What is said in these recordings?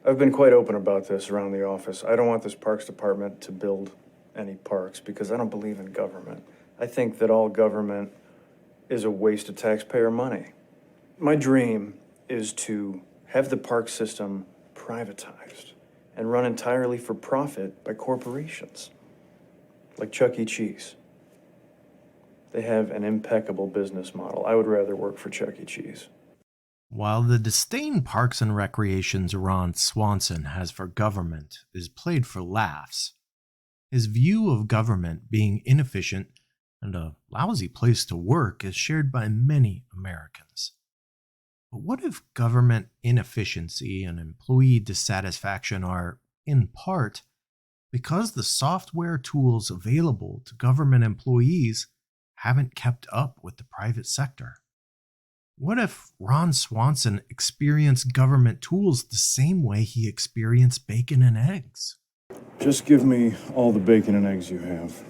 I've been quite open about this around the office. I don't want this parks department to build any parks because I don't believe in government. I think that all government is a waste of taxpayer money. My dream is to have the park system privatized and run entirely for profit by corporations, like Chuck E. Cheese. They have an impeccable business model. I would rather work for Chuck E. Cheese. While the disdain Parks and Recreation's Ron Swanson has for government is played for laughs, his view of government being inefficient and a lousy place to work is shared by many Americans. But what if government inefficiency and employee dissatisfaction are, in part, because the software tools available to government employees haven't kept up with the private sector? What if Ron Swanson experienced government tools the same way he experienced bacon and eggs? Just give me all the bacon and eggs you have.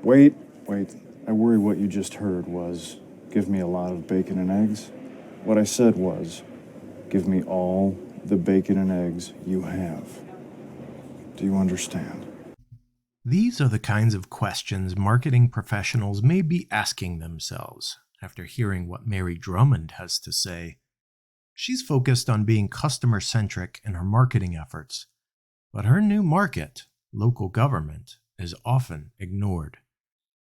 Wait. I worry what you just heard was, give me a lot of bacon and eggs. What I said was, give me all the bacon and eggs you have. Do you understand? These are the kinds of questions marketing professionals may be asking themselves after hearing what Mary Drumond has to say. She's focused on being customer-centric in her marketing efforts, but her new market, local government, is often ignored.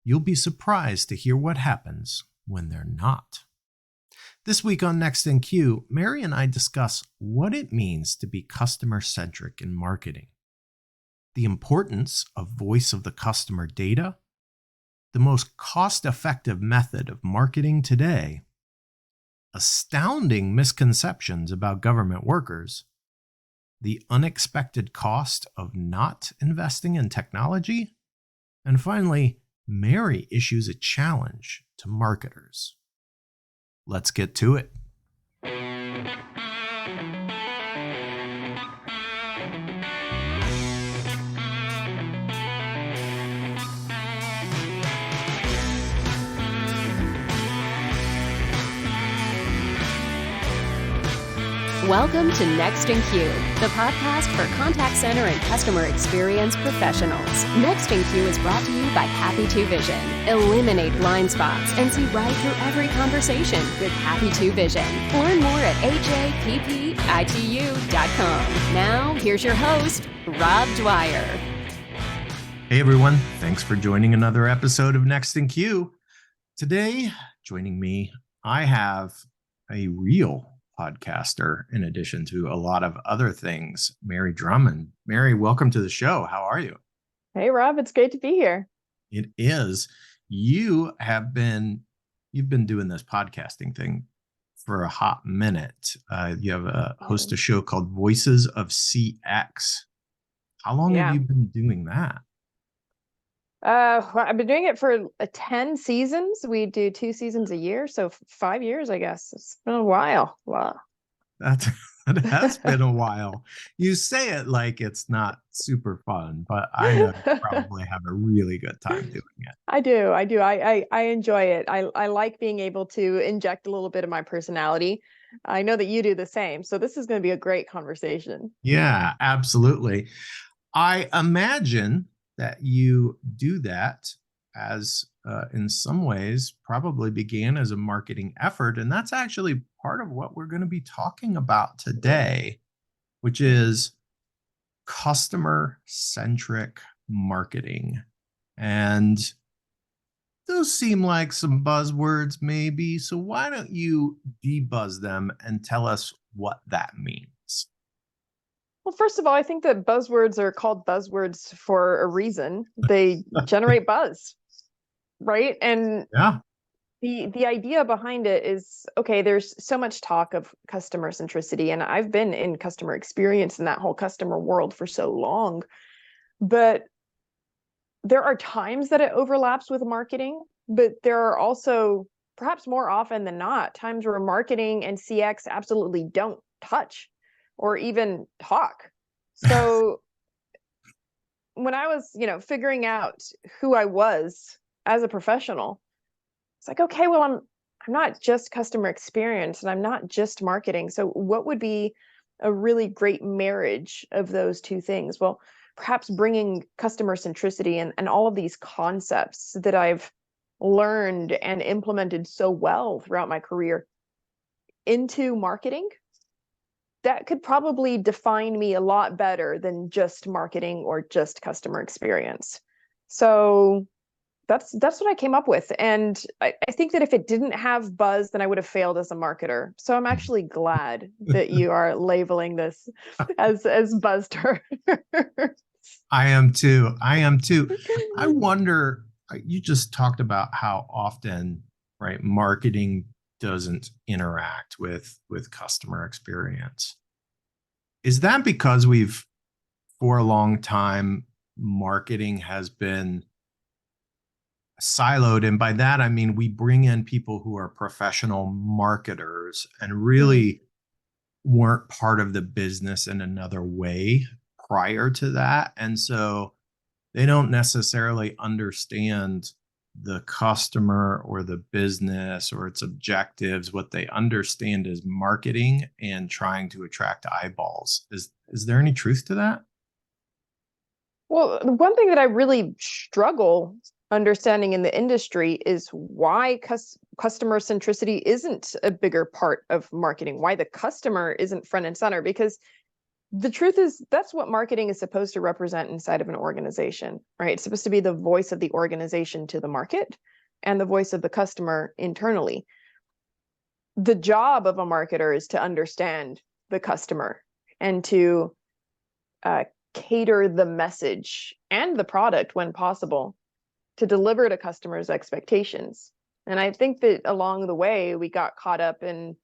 You'll be surprised to hear what happens when they're not. This week on Next in Queue, Mary and I discuss what it means to be customer-centric in marketing, the importance of voice of the customer data, the most cost-effective method of marketing today, astounding misconceptions about government workers, the unexpected cost of not investing in technology, and finally, Mary issues a challenge to marketers. Let's get to it. Welcome to Next in Queue, the podcast for contact center and customer experience professionals. Next in Queue is brought to you by Happy 2 Vision. Eliminate blind spots and see right through every conversation with Happy 2 Vision. Learn more at happitu.com. Now, here's your host, Rob Dwyer. Hey everyone, thanks for joining another episode of Next in Queue. Today, joining me, I have a real podcaster in addition to a lot of other things, Mary Drumond. Mary, welcome to the show. How are you? Hey Rob, it's great to be here. It is. You've been doing this podcasting thing for a hot minute. You have host a show called Voices of CX. How long have you been doing that? I've been doing it for 10 seasons. We do 2 seasons a year, so 5 years, I guess. It's been a while. Wow. That has been a while. You say it like it's not super fun, but I know you probably have a really good time doing it. I do. I enjoy it. I like being able to inject a little bit of my personality. I know that you do the same. So this is going to be a great conversation. Yeah, absolutely. I imagine that you do that as in some ways probably began as a marketing effort. And that's actually part of what we're going to be talking about today, which is customer-centric marketing. And those seem like some buzzwords maybe. So why don't you debuzz them and tell us what that means? Well, first of all, I think that buzzwords are called buzzwords for a reason. They generate buzz, right? And yeah, the idea behind it is, okay, there's so much talk of customer centricity, and I've been in customer experience in that whole customer world for so long, but there are times that it overlaps with marketing, but there are also, perhaps more often than not, times where marketing and CX absolutely don't touch or even talk. So when I was, figuring out who I was as a professional, it's like, okay, well, I'm not just customer experience and I'm not just marketing. So what would be a really great marriage of those two things? Well, perhaps bringing customer centricity and all of these concepts that I've learned and implemented so well throughout my career into marketing, that could probably define me a lot better than just marketing or just customer experience. So that's what I came up with. And I think that if it didn't have buzz, then I would have failed as a marketer. So I'm actually glad that you are labeling this as buzz terms. I am too. I am too. I wonder, you just talked about how often, right, marketing doesn't interact with customer experience. Is that because for a long time, marketing has been siloed? And by that, I mean, we bring in people who are professional marketers and really weren't part of the business in another way prior to that. And so they don't necessarily understand the customer or the business or its objectives. What they understand is marketing and trying to attract eyeballs. Is there any truth to that? Well, the one thing that I really struggle understanding in the industry is why customer centricity isn't a bigger part of marketing, why the customer isn't front and center, because the truth is that's what marketing is supposed to represent inside of an organization, right? It's supposed to be the voice of the organization to the market and the voice of the customer internally. The job of a marketer is to understand the customer and to cater the message and the product when possible to deliver to customers' expectations. And I think that along the way, we got caught up in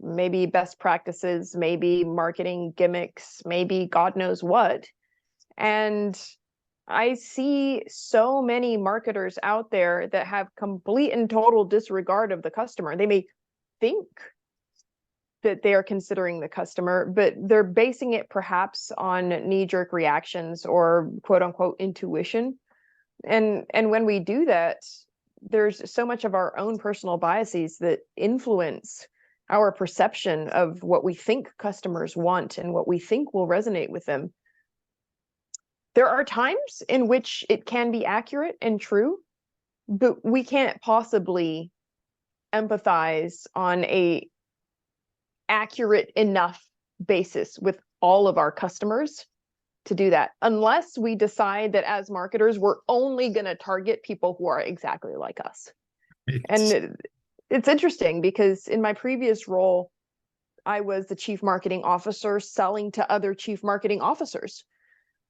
maybe best practices, maybe marketing gimmicks, maybe God knows what. And I see so many marketers out there that have complete and total disregard of the customer. They may think that they are considering the customer, but they're basing it perhaps on knee-jerk reactions or quote unquote intuition. And when we do that, there's so much of our own personal biases that influence our perception of what we think customers want and what we think will resonate with them. There are times in which it can be accurate and true, but we can't possibly empathize on a accurate enough basis with all of our customers to do that, unless we decide that as marketers, we're only going to target people who are exactly like us. And it's interesting because in my previous role, I was the chief marketing officer selling to other chief marketing officers.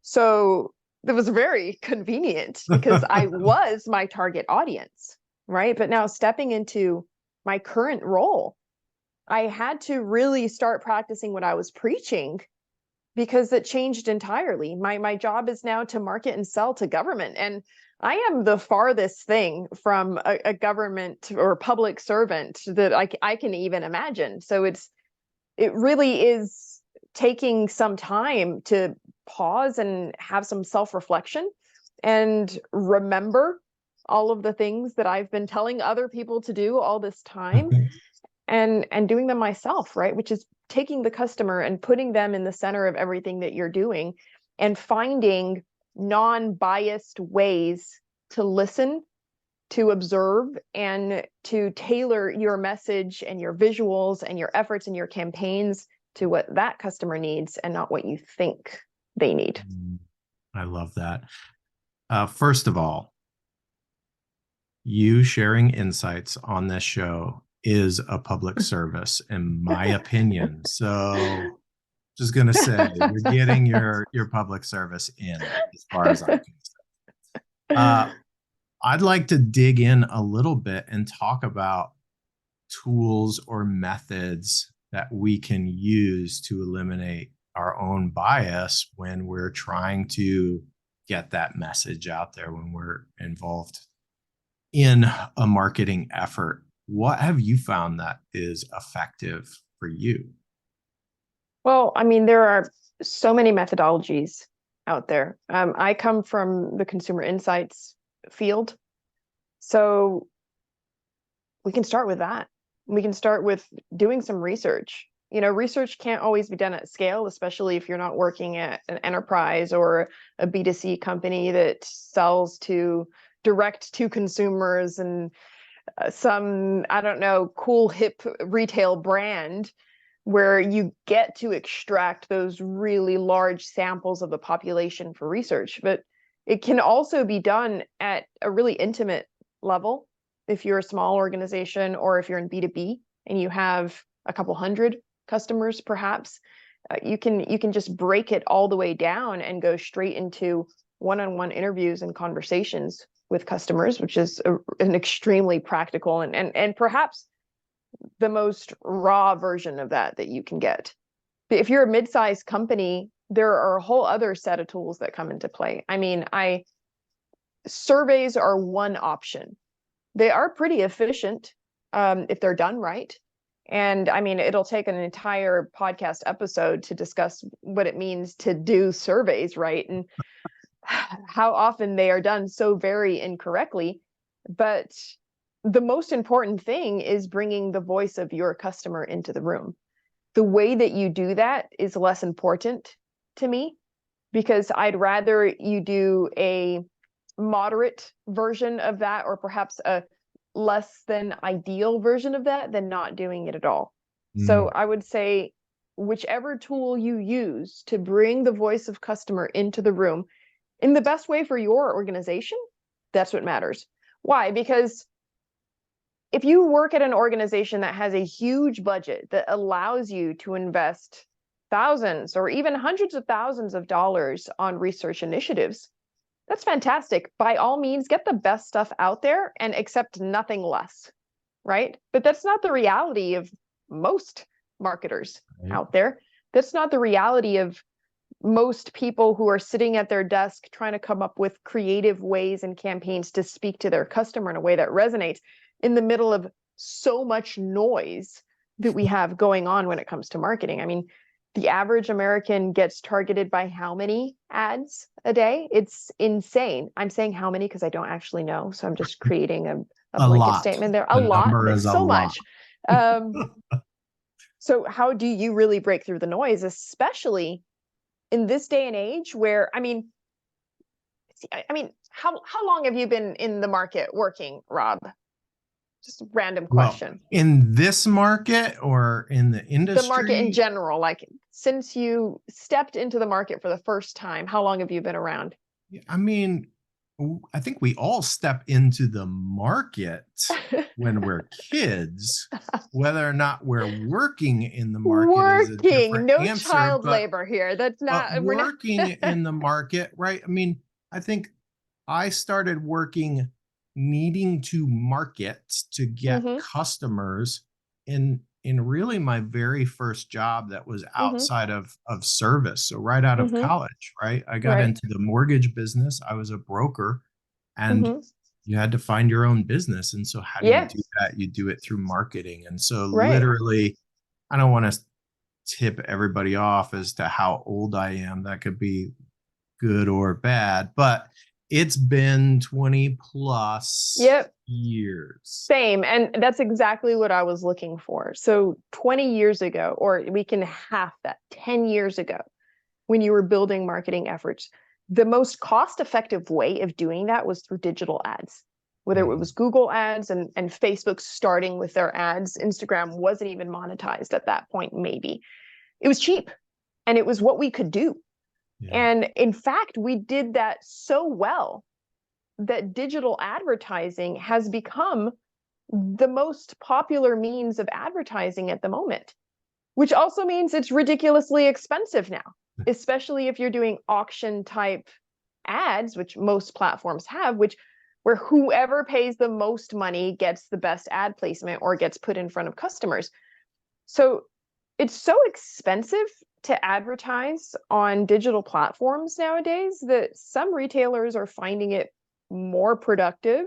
So it was very convenient because I was my target audience, right? But now stepping into my current role, I had to really start practicing what I was preaching because it changed entirely. My job is now to market and sell to government. And I am the farthest thing from a government or public servant that I can even imagine. So it really is taking some time to pause and have some self-reflection and remember all of the things that I've been telling other people to do all this time and doing them myself, right? Which is taking the customer and putting them in the center of everything that you're doing and finding non-biased ways to listen, to observe, and to tailor your message and your visuals and your efforts and your campaigns to what that customer needs and not what you think they need. I love that. First of all, you sharing insights on this show is a public service, in my opinion. So just going to say, you're getting your public service in as far as I'm concerned. I'd like to dig in a little bit and talk about tools or methods that we can use to eliminate our own bias when we're trying to get that message out there, when we're involved in a marketing effort. What have you found that is effective for you? Well, I mean, there are so many methodologies out there. I come from the consumer insights field. So we can start with that. We can start with doing some research. research can't always be done at scale, especially if you're not working at an enterprise or a B2C company that sells direct to consumers and some, I don't know, cool hip retail brand where you get to extract those really large samples of the population for research. But it can also be done at a really intimate level if you're a small organization or if you're in B2B and you have a couple hundred customers, perhaps. You can just break it all the way down and go straight into one-on-one interviews and conversations with customers, which is an extremely practical and perhaps the most raw version of that you can get. If you're a mid-sized company, there are a whole other set of tools that come into play. I mean, surveys are one option. They are pretty efficient if they're done right. And I mean, it'll take an entire podcast episode to discuss what it means to do surveys right and how often they are done so very incorrectly. But the most important thing is bringing the voice of your customer into the room. The way that you do that is less important to me, because I'd rather you do a moderate version of that, or perhaps a less than ideal version of that, than not doing it at all. So I would say whichever tool you use to bring the voice of customer into the room in the best way for your organization, that's what matters. Why? Because if you work at an organization that has a huge budget that allows you to invest thousands or even hundreds of thousands of dollars on research initiatives, that's fantastic. By all means, get the best stuff out there and accept nothing less, right? But that's not the reality of most marketers out there. That's not the reality of most people who are sitting at their desk trying to come up with creative ways and campaigns to speak to their customer in a way that resonates in the middle of so much noise that we have going on when it comes to marketing. I mean, the average American gets targeted by how many ads a day? It's insane. I'm saying how many because I don't actually know. So I'm just creating a blanket lot. statement there. The number is so a lot. much. So how do you really break through the noise, especially in this day and age where, I mean, how long have you been in the market working, Rob? Just a random question. Well, in this market or in the industry? The market in general, like since you stepped into the market for the first time, how long have you been around? I mean, I think we all step into the market when we're kids. Whether or not we're working in the market is a different no answer. Child labor here. That's not working in the market, right? I mean, I think I started working needing to market to get customers in really my very first job that was outside of service. So right out of college, right? I got into the mortgage business. I was a broker, and you had to find your own business. And so how do you do that? You do it through marketing. And so literally, I don't want to tip everybody off as to how old I am. That could be good or bad, but it's been 20 plus years. Same. And that's exactly what I was looking for. So 20 years ago, or we can half that, 10 years ago, when you were building marketing efforts, the most cost-effective way of doing that was through digital ads. Whether it was Google ads and Facebook starting with their ads, Instagram wasn't even monetized at that point, maybe. It was cheap and it was what we could do. And in fact, we did that so well that digital advertising has become the most popular means of advertising at the moment, which also means it's ridiculously expensive now, especially if you're doing auction type ads, which most platforms have, where whoever pays the most money gets the best ad placement or gets put in front of customers. So it's so expensive to advertise on digital platforms nowadays that some retailers are finding it more productive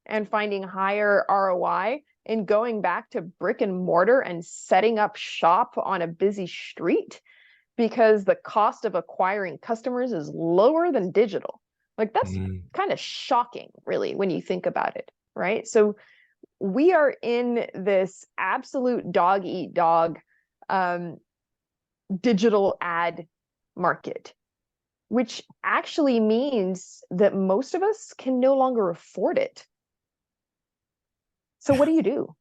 and finding higher ROI in going back to brick and mortar and setting up shop on a busy street, because the cost of acquiring customers is lower than digital. Like that's kind of shocking, really, when you think about it, right? So we are in this absolute dog eat dog um, digital ad market, which actually means that most of us can no longer afford it. So what do you do?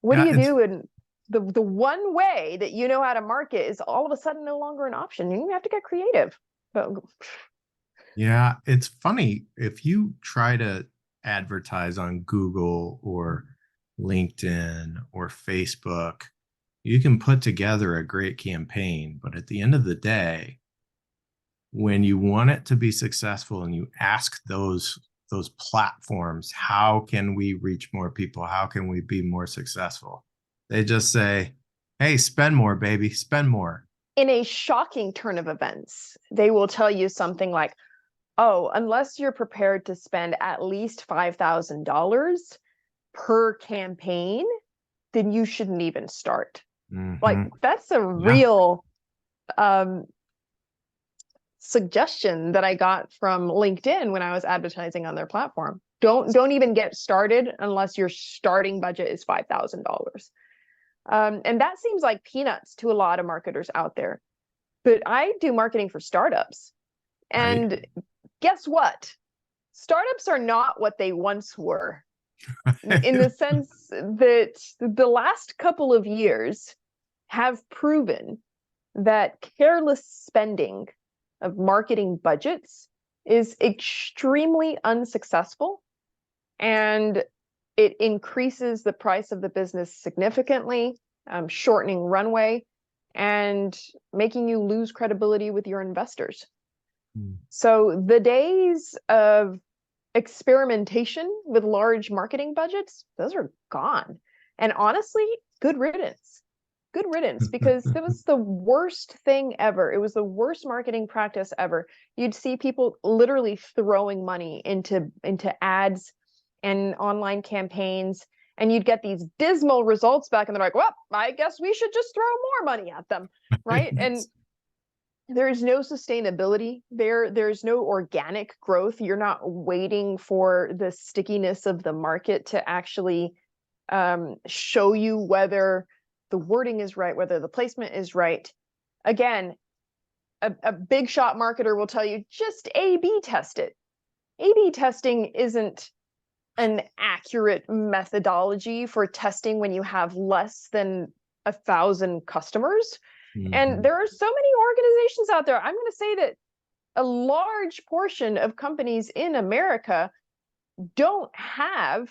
What do Yeah, you it's do? And the one way that you know how to market is all of a sudden no longer an option. You have to get creative. But yeah, it's funny if you try to advertise on Google or LinkedIn or Facebook, you can put together a great campaign, but at the end of the day, when you want it to be successful and you ask those platforms, how can we reach more people? How can we be more successful? They just say, "Hey, spend more, baby, spend more." in a shocking turn of events, they will tell you something like, oh, unless you're prepared to spend at least $5,000 per campaign, then you shouldn't even start. Like, Mhm. that's a Yeah. real um, suggestion that I got from LinkedIn when I was advertising on their platform. Don't even get started unless your starting budget is $5,000. And that seems like peanuts to a lot of marketers out there. But I do marketing for startups. Right. And guess what? Startups are not what they once were, in the sense that the last couple of years have proven that careless spending of marketing budgets is extremely unsuccessful, and it increases the price of the business significantly, shortening runway and making you lose credibility with your investors. Mm. So the days of experimentation with large marketing budgets, those are gone. And honestly, good riddance. Good riddance, because it was the worst thing ever. It was the worst marketing practice ever. You'd see people literally throwing money into ads and online campaigns, and you'd get these dismal results back, and they're like, well, I guess we should just throw more money at them, right? And there is no sustainability there. There's no organic growth. You're not waiting for the stickiness of the market to actually show you whether the wording is right, whether the placement is right. Again, a big shot marketer will tell you, just A/B test it. A/B testing isn't an accurate methodology for testing when you have less than 1,000 customers. And Mhm. there are so many organizations out there. I'm going to say that a large portion of companies in America don't have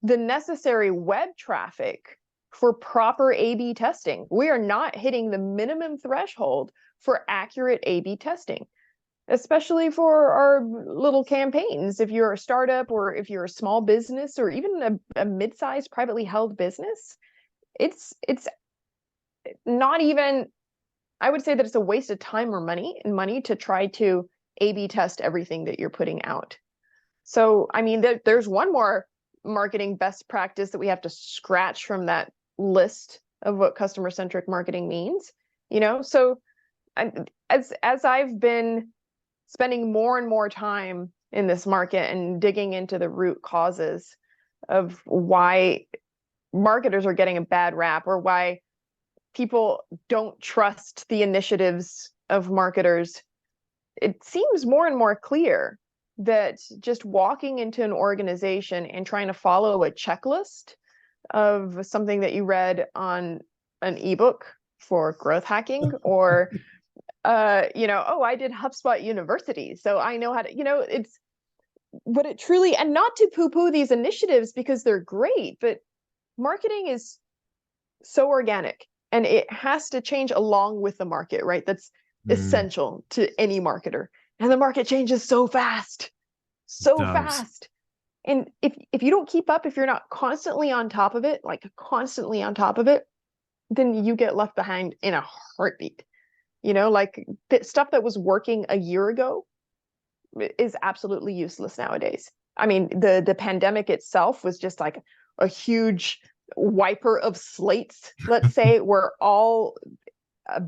the necessary web traffic for proper A/B testing. We are not hitting the minimum threshold for accurate A/B testing, especially for our little campaigns. If you're a startup, or if you're a small business, or even a mid-sized privately held business, it's not even, I would say that it's a waste of time or money to try to A/B test everything that you're putting out. So, I mean, there's one more marketing best practice that we have to scratch from that list of what customer-centric marketing means. So as I've been spending more and more time in this market and digging into the root causes of why marketers are getting a bad rap, or why people don't trust the initiatives of marketers, it seems more and more clear that just walking into an organization and trying to follow a checklist of something that you read on an ebook for growth hacking, or oh, I did HubSpot University, so I know how to, it's what it truly, and not to poo-poo these initiatives because they're great, but marketing is so organic, and it has to change along with the market, right? That's Mm, essential to any marketer. And the market changes so fast, it so does. fast. And if you don't keep up, if you're not constantly on top of it, like constantly on top of it, then you get left behind in a heartbeat. Like the stuff that was working a year ago is absolutely useless nowadays. I mean, the pandemic itself was just like a huge wiper of slates, let's say, where all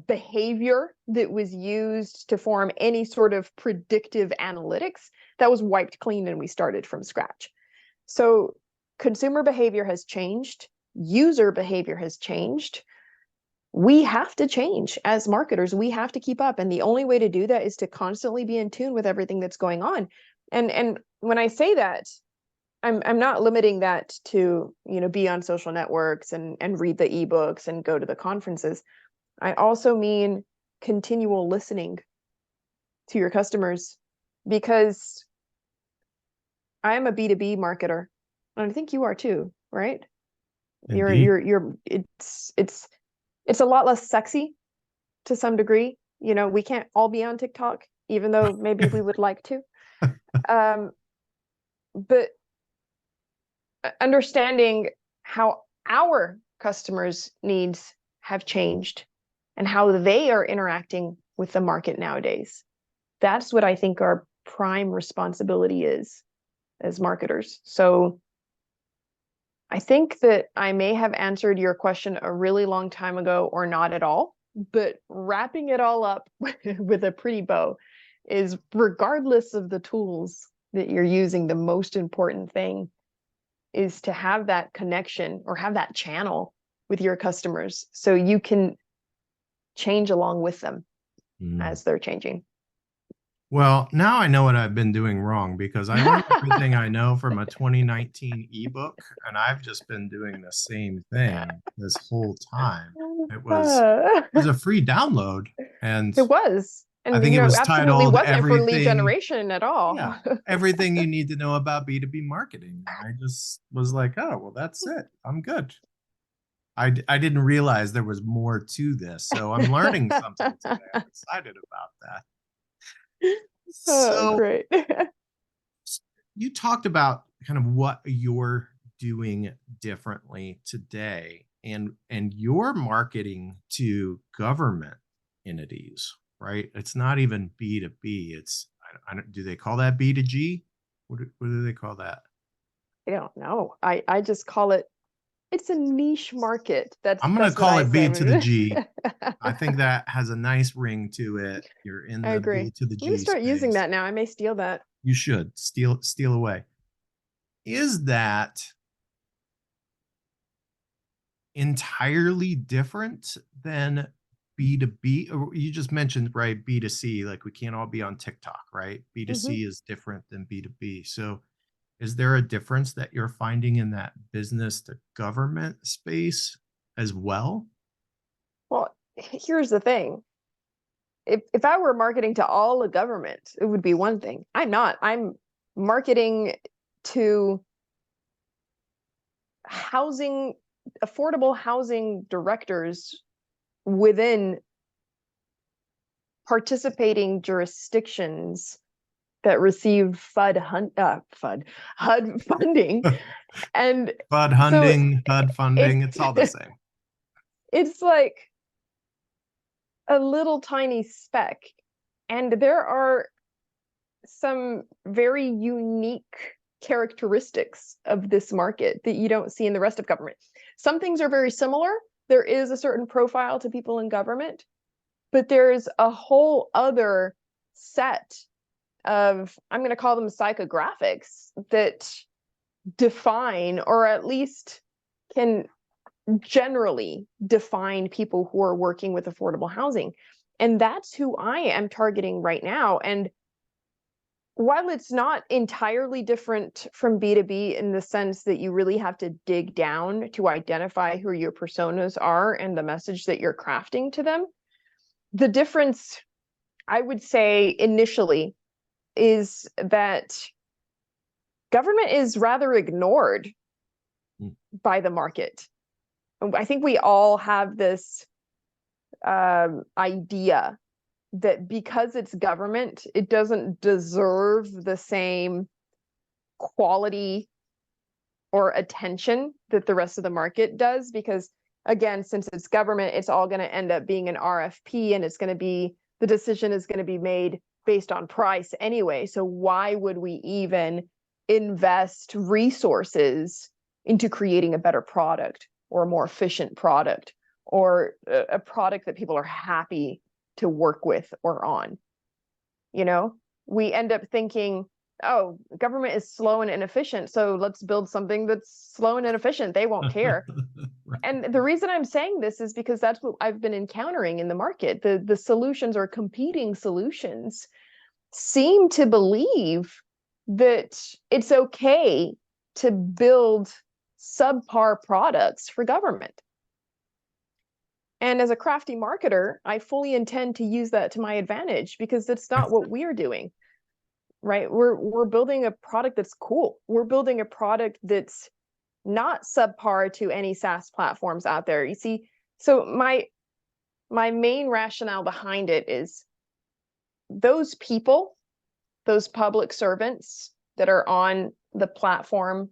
behavior that was used to form any sort of predictive analytics, that was wiped clean, and we started from scratch. So consumer behavior has changed, user behavior has changed. we have to change as marketers. We have to keep up. And the only way to do that is to constantly be in tune with everything that's going on. And when I say that, I'm not limiting that to, be on social networks and read the ebooks and go to the conferences. I also mean continual listening to your customers, because I am a B2B marketer, and I think you are too, right? Indeed. It's a lot less sexy to some degree. We can't all be on TikTok, even though maybe we would like to. But understanding how our customers' needs have changed and how they are interacting with the market nowadays. That's what I think our prime responsibility is as marketers. So I think that I may have answered your question a really long time ago or not at all, but wrapping it all up with a pretty bow is, regardless of the tools that you're using, the most important thing is to have that connection or have that channel with your customers so you can change along with them as they're changing. Well, now I know what I've been doing wrong, because I learned everything I know from a 2019 ebook, and I've just been doing the same thing this whole time. It was a free download, and It was. And I think it was absolutely titled wasn't for lead Everything. generation at all. Yeah, everything you need to know about B2B marketing. And I just was like, oh, well, that's it. I'm good. I didn't realize there was more to this, so I'm learning something today. I'm excited about that. Oh, So great. you talked about kind of what you're doing differently today, and you're marketing to government entities, right? It's not even B2B. It's, I don't, do they call that B2G? What do they call that? I don't know. I just call it, it's a niche market. I'm going to that's what call I it B say. to the G. I think that has a nice ring to it. You're in I the agree. B to the I'm gonna G start using space. that now. I may steal that. You should steal away. Is that entirely different than B2B? You just mentioned, right, B2C, like we can't all be on TikTok, right? B2C is different than B2B. So is there a difference that you're finding in that business to government space as well? Well, here's the thing. If I were marketing to all the government, it would be one thing. I'm not. I'm marketing to affordable housing directors within participating jurisdictions that receive HUD funding. And HUD funding, HUD funding, it's all the same. It's like a little tiny speck. And there are some very unique characteristics of this market that you don't see in the rest of government. Some things are very similar. There is a certain profile to people in government, but there's a whole other set of, I'm going to call them psychographics, that define, or at least can generally define, people who are working with affordable housing. And that's who I am targeting right now. And while it's not entirely different from B2B in the sense that you really have to dig down to identify who your personas are and the message that you're crafting to them, the difference, I would say initially, is that government is rather ignored by the market. I think we all have this idea that because it's government, it doesn't deserve the same quality or attention that the rest of the market does. Because again, since it's government, it's all going to end up being an RFP, and it's going to be, the decision is going to be made based on price anyway. So why would we even invest resources into creating a better product or a more efficient product or a product that people are happy to work with or on? We end up thinking, oh, government is slow and inefficient, so let's build something that's slow and inefficient. They won't care. And the reason I'm saying this is because that's what I've been encountering in the market. The solutions or competing solutions seem to believe that it's okay to build subpar products for government. And as a crafty marketer, I fully intend to use that to my advantage, because that's not what we're doing, right? We're building a product that's cool. We're building a product that's not subpar to any SaaS platforms out there. You see, so my main rationale behind it is those people, those public servants that are on the platform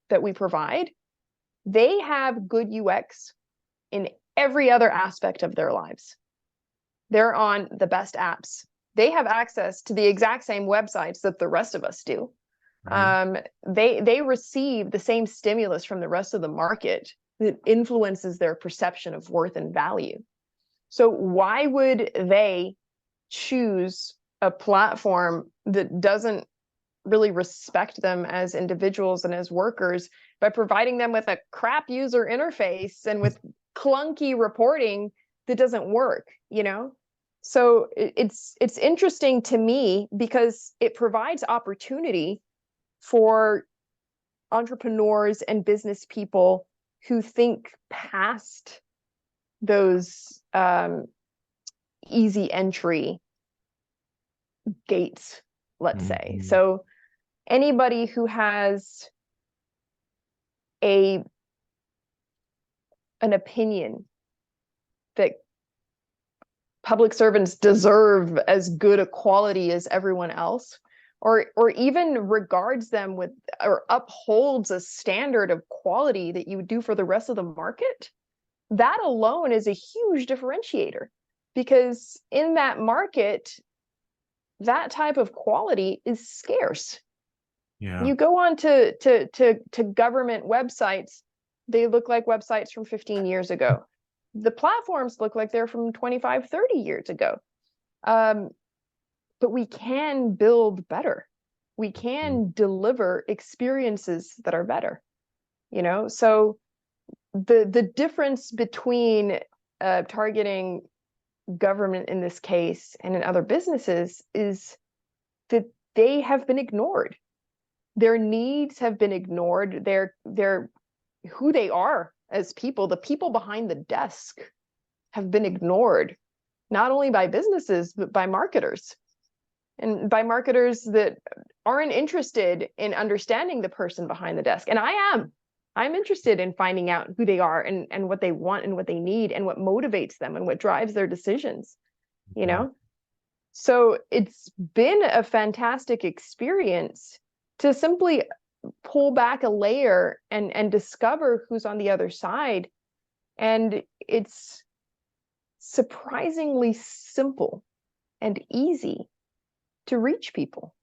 that we provide, they have good UX in every other aspect of their lives. They're on the best apps. They have access to the exact same websites that the rest of us do. Right. They receive the same stimulus from the rest of the market that influences their perception of worth and value. So why would they choose a platform that doesn't really respect them as individuals and as workers by providing them with a crap user interface and with clunky reporting that doesn't work, you know? So it's interesting to me because it provides opportunity for entrepreneurs and business people who think past those easy entry gates, let's say. So anybody who has an opinion that public servants deserve as good a quality as everyone else, or even regards them with or upholds a standard of quality that you would do for the rest of the market, that alone is a huge differentiator, because in that market, that type of quality is scarce. Yeah. You go on to government websites, they look like websites from 15 years ago. The platforms look like they're from 25, 30 years ago. But we can build better. We can deliver experiences that are better, you know? So the difference between targeting government in this case and in other businesses is that they have been ignored. Their needs have been ignored. They're who they are as people, the people behind the desk, have been ignored, not only by businesses, but by marketers. And by marketers that aren't interested in understanding the person behind the desk. And I'm interested in finding out who they are and what they want and what they need and what motivates them and what drives their decisions, you know? So it's been a fantastic experience to simply pull back a layer and discover who's on the other side. And it's surprisingly simple and easy to reach people.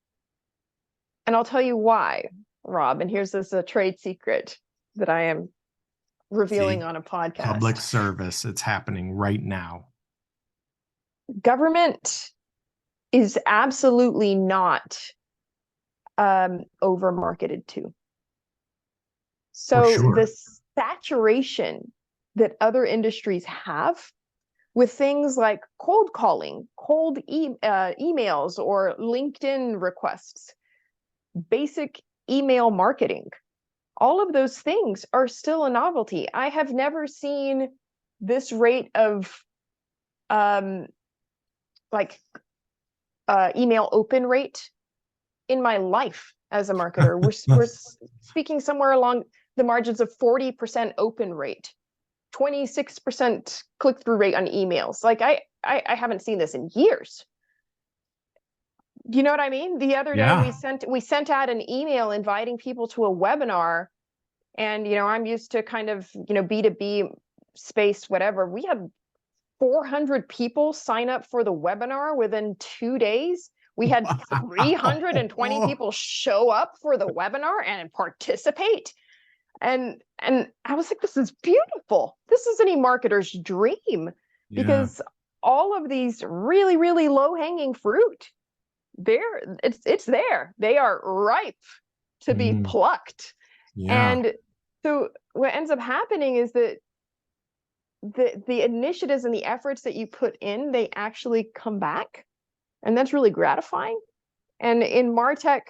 And I'll tell you why, Rob, and here's this a trade secret that I am revealing on a podcast. Public service, it's happening right now. Government is absolutely not over marketed to. So the saturation that other industries have with things like cold calling, cold emails, or LinkedIn requests, basic email marketing, all of those things are still a novelty. I have never seen this rate of email open rate in my life as a marketer. We're speaking somewhere along the margins of 40% open rate, 26% click-through rate on emails. Like I haven't seen this in years. Do you know what I mean? The other day we sent out an email inviting people to a webinar, and I'm used to kind of B2B space, whatever. We had 400 people sign up for the webinar within 2 days. We had 320 people show up for the webinar and participate. And I was like, this is beautiful. This is any marketer's dream, because all of these really, really low-hanging fruit, it's there. They are ripe to be plucked. And so what ends up happening is that the initiatives and the efforts that you put in, they actually come back. And that's really gratifying. And in MarTech,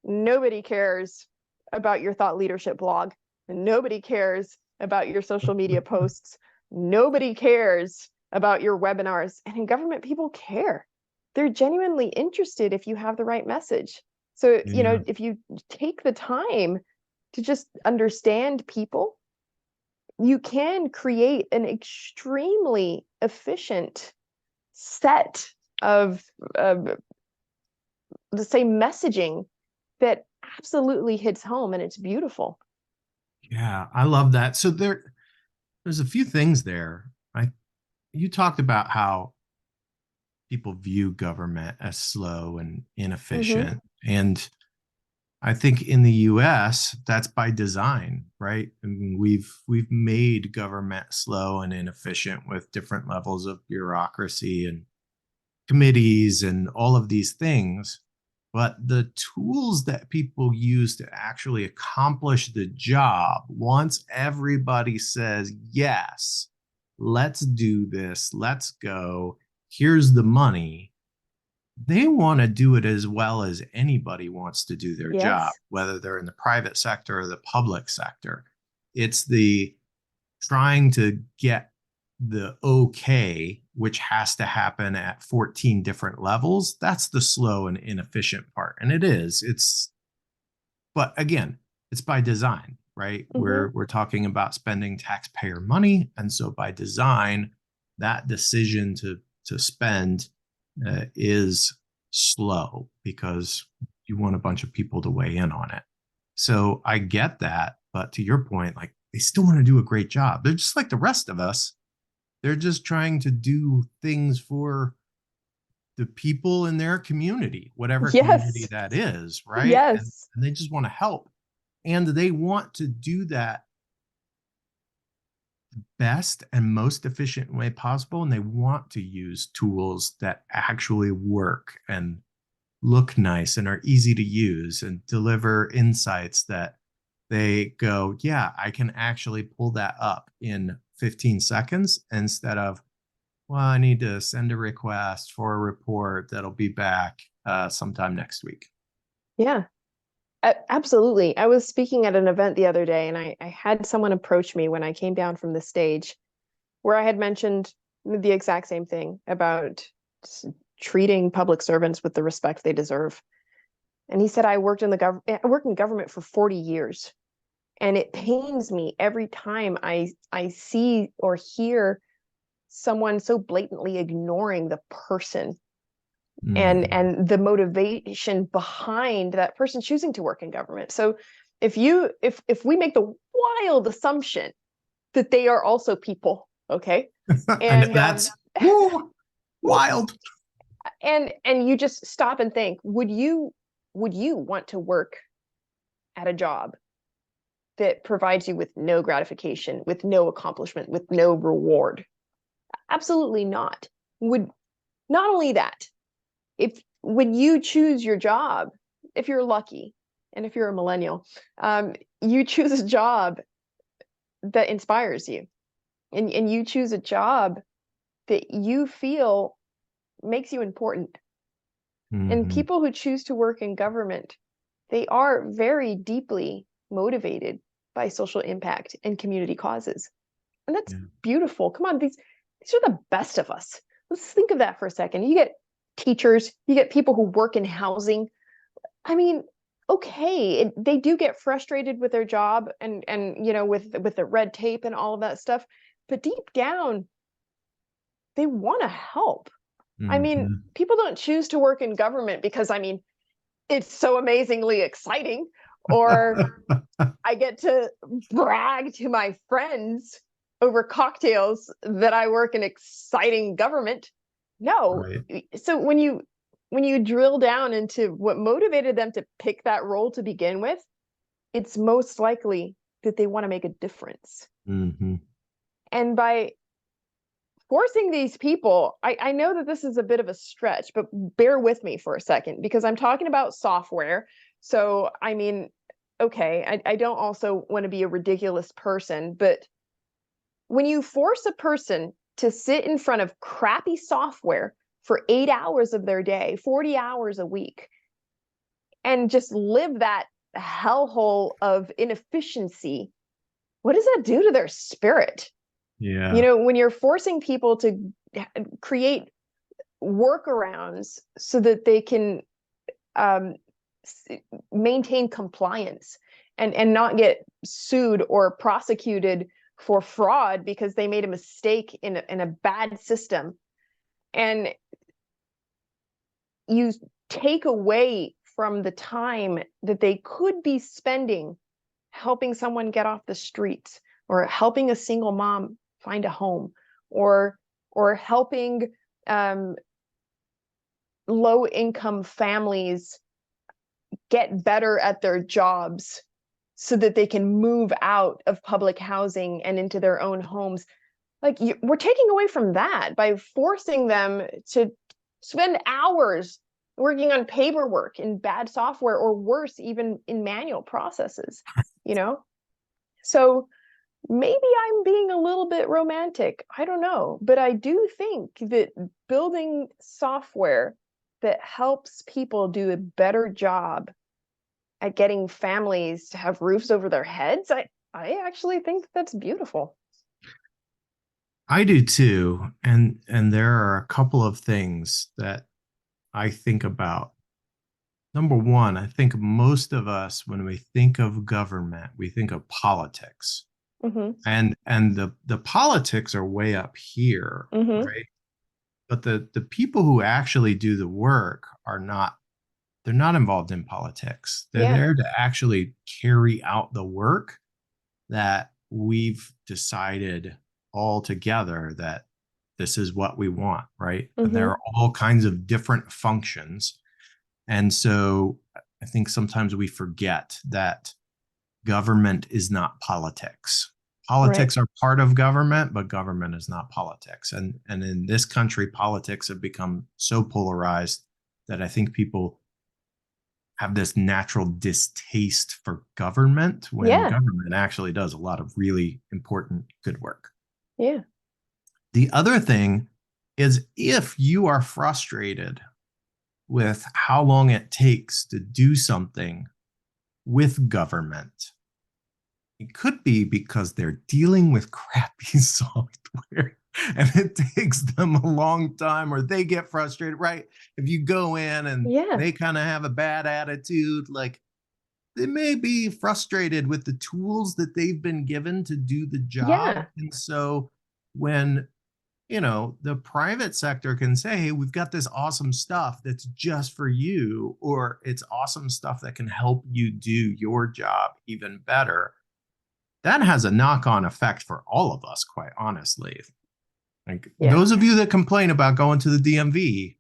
nobody cares about your thought leadership blog. And nobody cares about your social media posts. Nobody cares about your webinars. And in government, people care. They're genuinely interested if you have the right message. So, Yeah. if you take the time to just understand people, you can create an extremely efficient set of the same messaging that absolutely hits home, and it's beautiful. Yeah, I love that. So there's a few things there. You talked about how people view government as slow and Mm-hmm. inefficient. And I think in the US, that's by design, right? I mean, we've made government slow and inefficient with different levels of bureaucracy and committees and all of these things. But the tools that people use to actually accomplish the job, once everybody says, yes, let's do this, let's go, here's the money, they want to do it as well as anybody wants to do their job, Yes. whether they're in the private sector or the public sector. It's the trying to get the okay, which has to happen at 14 different levels. That's the slow and inefficient part. And but again, it's by design, right? Mm-hmm. We're talking about spending taxpayer money. And so by design, that decision to spend is slow because you want a bunch of people to weigh in on it. So I get that. But to your point, like they still want to do a great job. They're just like the rest of us. They're just trying to do things for the people in their community, whatever community Yes. that is, right? Yes. And they just want to help. And they want to do that best and most efficient way possible. And they want to use tools that actually work and look nice and are easy to use and deliver insights that they go, yeah, I can actually pull that up in 15 seconds instead of, well, I need to send a request for a report that'll be back sometime next week. Yeah. Absolutely. I was speaking at an event the other day, and I had someone approach me when I came down from the stage where I had mentioned the exact same thing about treating public servants with the respect they deserve. And he said, I worked in government for 40 years. And it pains me every time I see or hear someone so blatantly ignoring the person and the motivation behind that person choosing to work in government. So if we make the wild assumption that they are also people, okay, I know and that's woo, wild. and you just stop and think, would you want to work at a job that provides you with no gratification, with no accomplishment, with no reward? Absolutely not. Would not only that, if when you choose your job, if you're lucky, and if you're a millennial, you choose a job that inspires you, and you choose a job that you feel makes you important. And people who choose to work in government, they are very deeply motivated by social impact and community causes. And that's beautiful. Come on, these are the best of us. Let's think of that for a second. You get teachers, you get people who work in housing. I mean, okay, they do get frustrated with their job and with the red tape and all of that stuff, but deep down, they want to help. I mean, people don't choose to work in government because, I mean, it's so amazingly exciting, or I get to brag to my friends over cocktails that I work in exciting government. No. Right. So when you drill down into what motivated them to pick that role to begin with, it's most likely that they want to make a difference. And by forcing these people, I know that this is a bit of a stretch, but bear with me for a second, because I'm talking about software. So, I mean, okay, I don't also want to be a ridiculous person, but when you force a person to sit in front of crappy software for 8 hours of their day, 40 hours a week, and just live that hellhole of inefficiency, what does that do to their spirit? Yeah. When you're forcing people to create workarounds so that they can um, maintain compliance and not get sued or prosecuted for fraud because they made a mistake in a bad system, and you take away from the time that they could be spending helping someone get off the streets, or helping a single mom find a home, or helping low income families get better at their jobs so that they can move out of public housing and into their own homes. Like, we're taking away from that by forcing them to spend hours working on paperwork in bad software, or worse, even in manual processes, So maybe I'm being a little bit romantic. I don't know. But I do think that building software that helps people do a better job at getting families to have roofs over their heads, I actually think that's beautiful. I do too. And there are a couple of things that I think about. Number one, I think most of us, when we think of government, we think of politics. Mm-hmm. And the politics are way up here, Mm-hmm. right? But the people who actually do the work are not, they're not involved in politics. They're Yeah. there to actually carry out the work that we've decided all together that this is what we want, right? And there Mm-hmm. are all kinds of different functions. And so I think sometimes we forget that government is not politics. Politics Right. are part of government, but government is not politics. And in this country, politics have become so polarized that I think people have this natural distaste for government when Yeah. government actually does a lot of really important good work. Yeah. The other thing is, if you are frustrated with how long it takes to do something with government, it could be because they're dealing with crappy software and it takes them a long time, or they get frustrated, right? If you go in and Yeah. they kind of have a bad attitude, like, they may be frustrated with the tools that they've been given to do the job. Yeah. And so when, the private sector can say, hey, we've got this awesome stuff that's just for you, or it's awesome stuff that can help you do your job even better, that has a knock-on effect for all of us, quite honestly. Like, Yeah. those of you that complain about going to the DMV,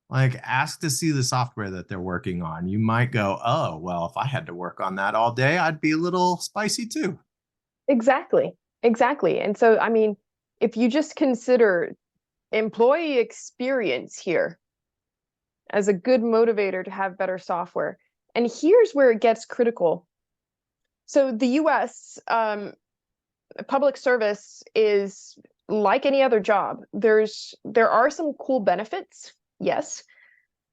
like, ask to see the software that they're working on. You might go, oh, well, if I had to work on that all day, I'd be a little spicy too. Exactly. Exactly. And so, I mean, if you just consider employee experience here as a good motivator to have better software, and here's where it gets critical. So the US public service is like any other job. There are some cool benefits, yes,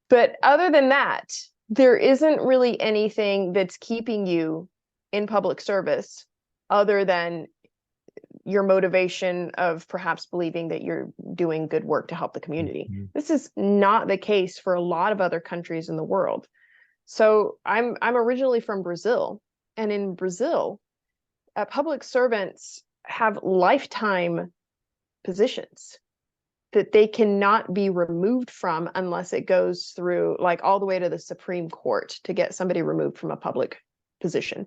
but other than that, there isn't really anything that's keeping you in public service other than your motivation of perhaps believing that you're doing good work to help the community. Mm-hmm. This is not the case for a lot of other countries in the world. So I'm originally from Brazil, and in Brazil, public servants have lifetime positions that they cannot be removed from unless it goes through, like, all the way to the Supreme Court to get somebody removed from a public position.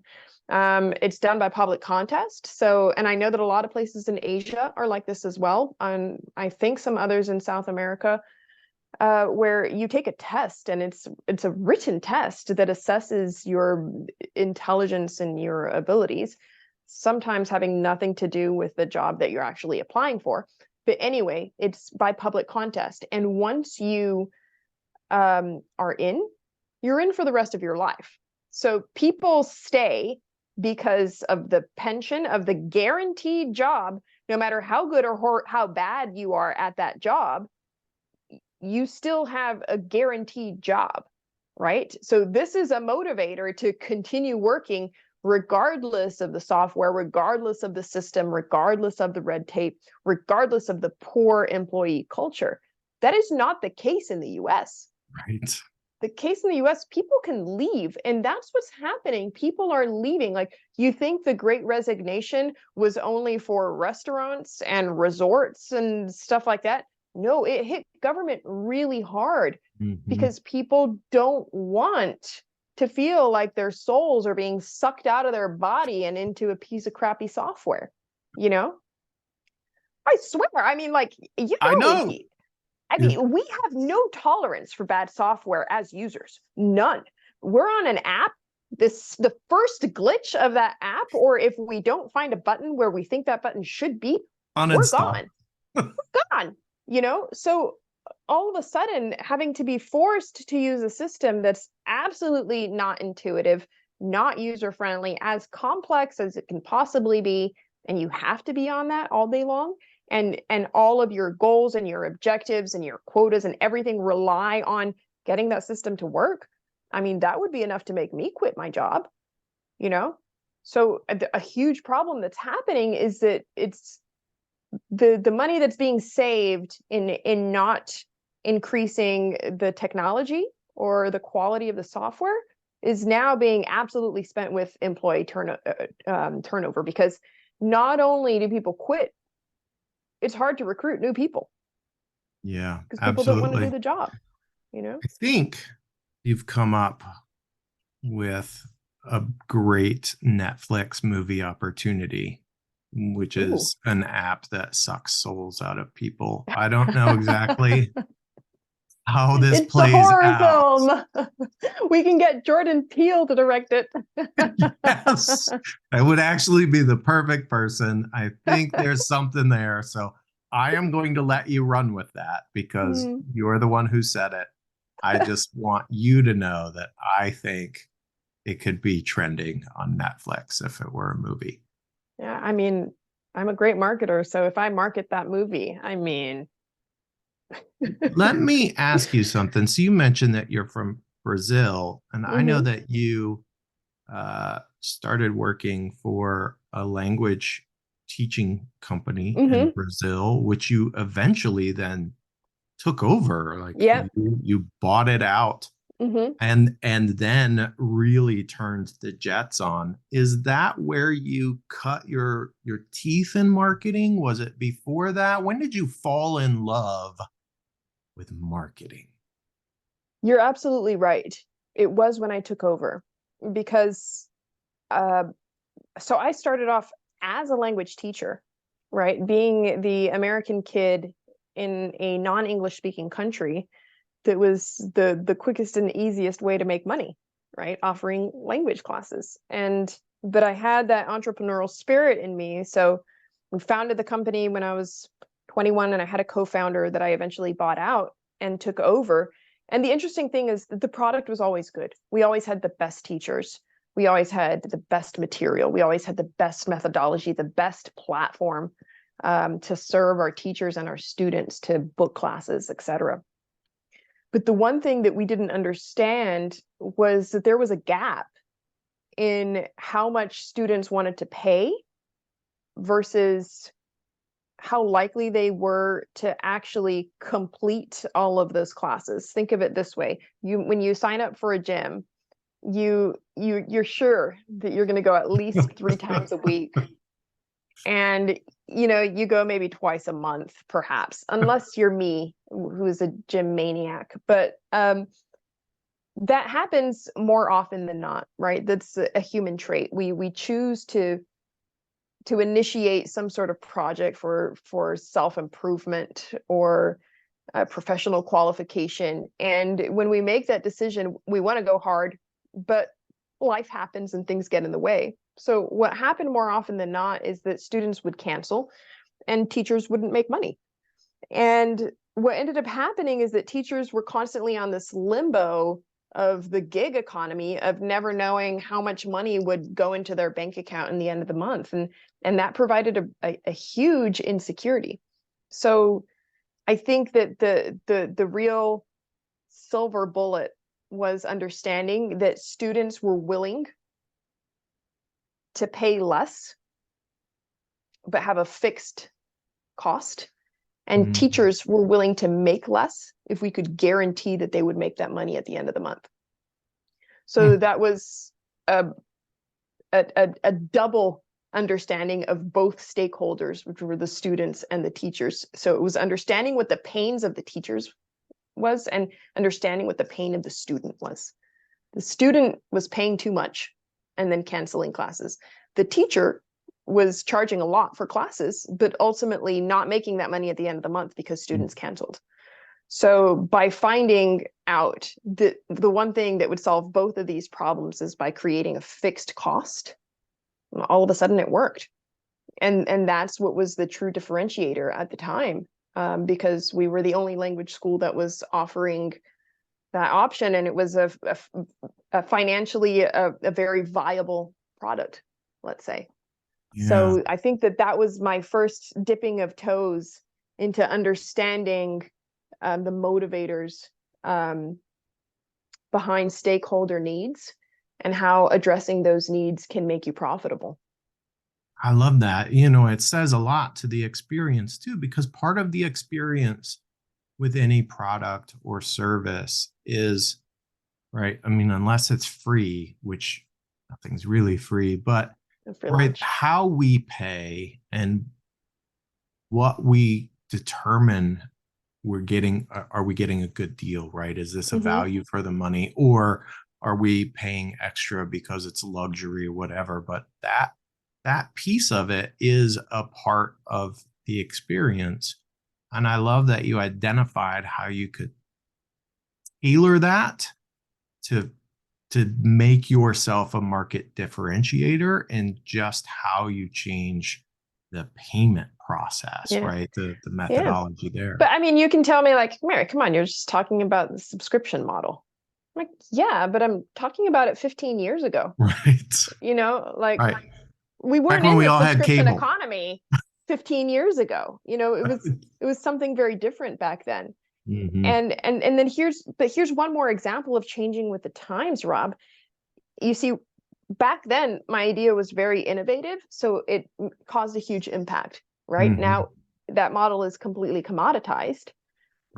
It's done by public contest. So, and I know that a lot of places in Asia are like this as well. I think some others in South America, where you take a test, and it's a written test that assesses your intelligence and your abilities, sometimes having nothing to do with the job that you're actually applying for. But anyway, it's by public contest. And once you are in, you're in for the rest of your life. So people stay because of the pension, of the guaranteed job. No matter how good or how bad you are at that job, you still have a guaranteed job, right? So this is a motivator to continue working regardless of the software, regardless of the system, regardless of the red tape, regardless of the poor employee culture. That is not the case in the US. Right. The case in the US, people can leave, and that's what's happening. People are leaving. Like, you think the Great Resignation was only for restaurants and resorts and stuff like that? No, it hit government really hard because people don't want to feel like their souls are being sucked out of their body and into a piece of crappy software. You know, I swear. I mean, like, you I know, know. I mean, we have no tolerance for bad software as users. None. We're on an app. The first glitch of that app, or if we don't find a button where we think that button should be, we're Uninstall. gone. We're gone. You know, so all of a sudden having to be forced to use a system that's absolutely not intuitive, not user friendly, as complex as it can possibly be, and you have to be on that all day long, and all of your goals and your objectives and your quotas and everything rely on getting that system to work. I mean, that would be enough to make me quit my job, you know? So a huge problem that's happening is that it's the money that's being saved in not increasing the technology or the quality of the software is now being absolutely spent with employee turnover, because not only do people quit, it's hard to recruit new people Yeah, because people don't want to do absolutely. the job, you know? I think you've come up with a great Netflix movie opportunity, which Ooh. is an app that sucks souls out of people. I don't know exactly how this It's a plays horror out. film. We can get Jordan Peele to direct it. Yes, I would actually be the perfect person. I think there's something there. So I am going to let you run with that because Mm. you're the one who said it. I just want you to know that I think it could be trending on Netflix if it were a movie. Yeah, I mean, I'm a great marketer, so if I market that movie, I mean, Let me ask you something. So you mentioned that you're from Brazil, and I know Mhm. that you started working for a language teaching company in Mhm. Brazil, which you eventually then took over. Like Yep. you bought it out Mhm. and then really turned the jets on. Is that where you cut your teeth in marketing? Was it before that? When did you fall in love with marketing? You're absolutely right. It was when I took over because uh, so I started off as a language teacher, right? Being the American kid in a non-English speaking country, that was the quickest and easiest way to make money, right? Offering language classes. And but I had that entrepreneurial spirit in me. So we founded the company when I was 21, and I had a co-founder that I eventually bought out and took over. And the interesting thing is that the product was always good. We always had the best teachers. We always had the best material. We always had the best methodology, the best platform to serve our teachers and our students, to book classes, etc. But the one thing that we didn't understand was that there was a gap in how much students wanted to pay versus how likely they were to actually complete all of those classes. Think of it this way. When you sign up for a gym, you're sure that you're going to go at least 3 times a week, and you go maybe twice a month, perhaps, unless you're me, who's a gym maniac. But that happens more often than not, right? That's a human trait. We choose to initiate some sort of project for self-improvement or professional qualification, and when we make that decision, we want to go hard, but life happens and things get in the way. So what happened more often than not is that students would cancel and teachers wouldn't make money. And what ended up happening is that teachers were constantly on this limbo of the gig economy of never knowing how much money would go into their bank account in the end of the month. And that provided a huge insecurity. So I think that the real silver bullet was understanding that students were willing to pay less, but have a fixed cost. And teachers were willing to make less if we could guarantee that they would make that money at the end of the month. So that was a double understanding of both stakeholders, which were the students and the teachers. So it was understanding what the pains of the teachers was and understanding what the pain of the student was. The student was paying too much and then canceling classes. The teacher was charging a lot for classes, but ultimately not making that money at the end of the month because students canceled. So by finding out that the one thing that would solve both of these problems is by creating a fixed cost, all of a sudden it worked. And that's what was the true differentiator at the time, because we were the only language school that was offering that option. And it was a financially a very viable product, let's say. Yeah. So I think that was my first dipping of toes into understanding the motivators behind stakeholder needs and how addressing those needs can make you profitable. I love that. You know, it says a lot to the experience too, because part of the experience with any product or service is, right, I mean, unless it's free, which nothing's really free, but right, how we pay and what we determine are we getting a good deal, right? Is this a value for the money, or are we paying extra because it's luxury or whatever? But that piece of it is a part of the experience. And I love that you identified how you could tailor that to make yourself a market differentiator in just how you change the payment process, right? The methodology there. But I mean, you can tell me like, Mary, come on, you're just talking about the subscription model. I'm like, yeah, but I'm talking about it 15 years ago. Right. You know, like we Back weren't when in we the all had subscription cable economy 15 years ago. You know, it was something very different back then. And then here's one more example of changing with the times, Rob. You see, back then my idea was very innovative, so it caused a huge impact. Right now, that model is completely commoditized,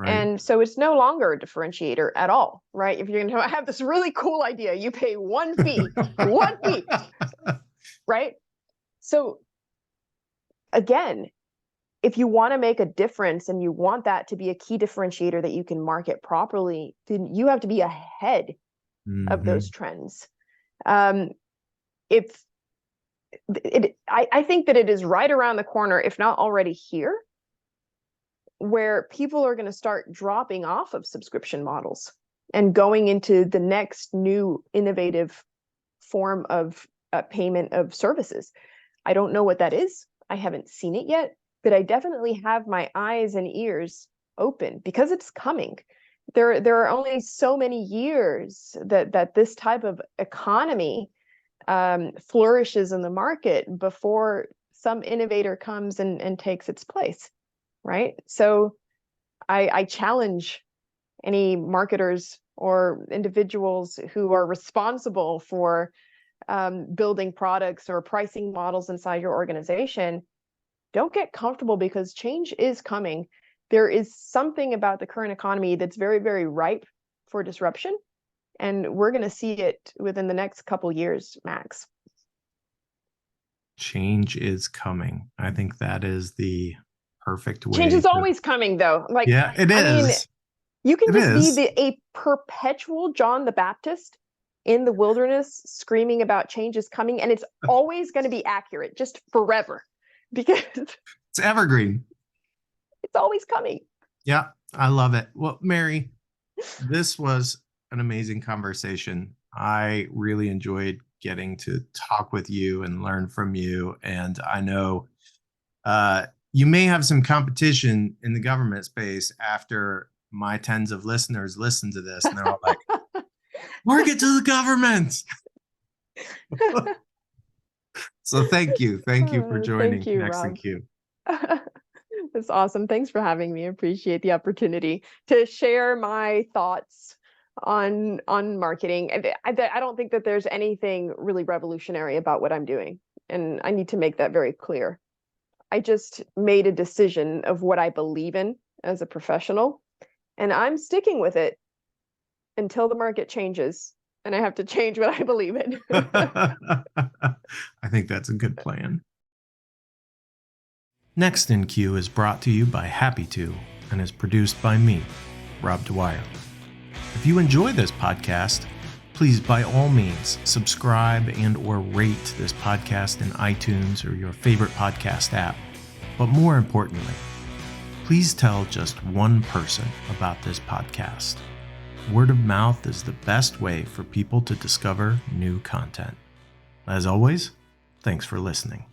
and so it's no longer a differentiator at all. Right? If you're going to have this really cool idea, you pay one fee, one fee. Right? So again, if you want to make a difference and you want that to be a key differentiator that you can market properly, then you have to be ahead of those trends. I think that it is right around the corner, if not already here, where people are going to start dropping off of subscription models and going into the next new innovative form of payment of services. I don't know what that is. I haven't seen it yet, but I definitely have my eyes and ears open because it's coming. There are only so many years that this type of economy flourishes in the market before some innovator comes and takes its place, right? So I challenge any marketers or individuals who are responsible for building products or pricing models inside your organization. Don't get comfortable because change is coming. There is something about the current economy that's very, very ripe for disruption. And we're going to see it within the next couple years, max. Change is coming. I think that is the perfect way. Change is always coming, though. Like, yeah, it is. I mean, you can just be a perpetual John the Baptist in the wilderness screaming about change is coming, and it's always going to be accurate, just forever, because it's evergreen. It's always coming. Yeah, I love it. Well, Mary, this was an amazing conversation. I really enjoyed getting to talk with you and learn from you. And I know you may have some competition in the government space after my tens of listeners listen to this, and they're all like, Market to the government. So thank you. Thank you for joining Thank you, Next in Rob. Queue. That's awesome. Thanks for having me. I appreciate the opportunity to share my thoughts on marketing. And I don't think that there's anything really revolutionary about what I'm doing, and I need to make that very clear. I just made a decision of what I believe in as a professional, and I'm sticking with it until the market changes and I have to change what I believe in. I think that's a good plan. Next in Queue is brought to you by Happy To and is produced by me, Rob Dwyer. If you enjoy this podcast, please by all means subscribe and or rate this podcast in iTunes or your favorite podcast app. But more importantly, please tell just one person about this podcast. Word of mouth is the best way for people to discover new content. As always, thanks for listening.